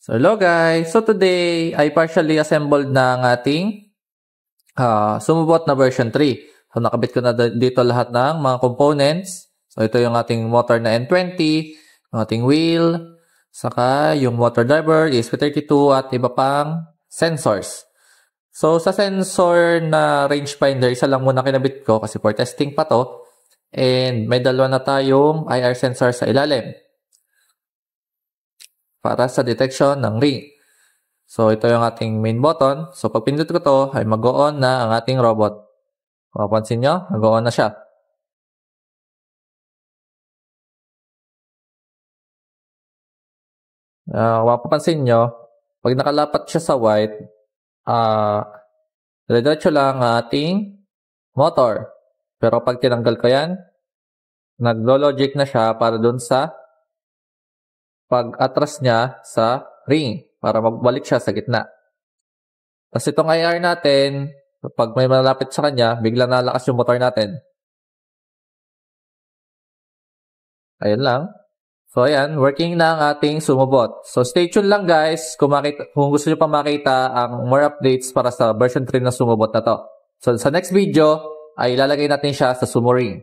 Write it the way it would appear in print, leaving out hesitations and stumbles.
So hello guys! So today ay partially assembled na ang ating Sumobot na version 3. So nakabit ko na dito lahat ng mga components. So ito yung ating motor na N20, yung ating wheel, saka yung motor driver, ESP32 at iba pang sensors. So sa sensor na rangefinder, isa lang muna kinabit ko kasi for testing pa to. And may dalawa na tayong IR sensor sa ilalim para sa detection ng ring. So, ito yung ating main button. So, pag pindot ko to, ay mag-on na ang ating robot. Kung mapansin nyo, mag-on na siya. Kung mapapansin nyo, pag nakalapat siya sa white, diretso lang ang ating motor. Pero pag tinanggal ko yan, naglo-logic na siya para dun sa pag-atras niya sa ring para magbalik siya sa gitna. Tapos itong IR natin, pag may malapit sa kanya, biglang nalakas yung motor natin. Ayun lang. So ayan, working na ang ating Sumobot. So stay tuned lang guys kung gusto nyo pa makita ang more updates para sa version 3 ng Sumobot na to. So sa next video ay ilalagay natin siya sa Sumo Ring.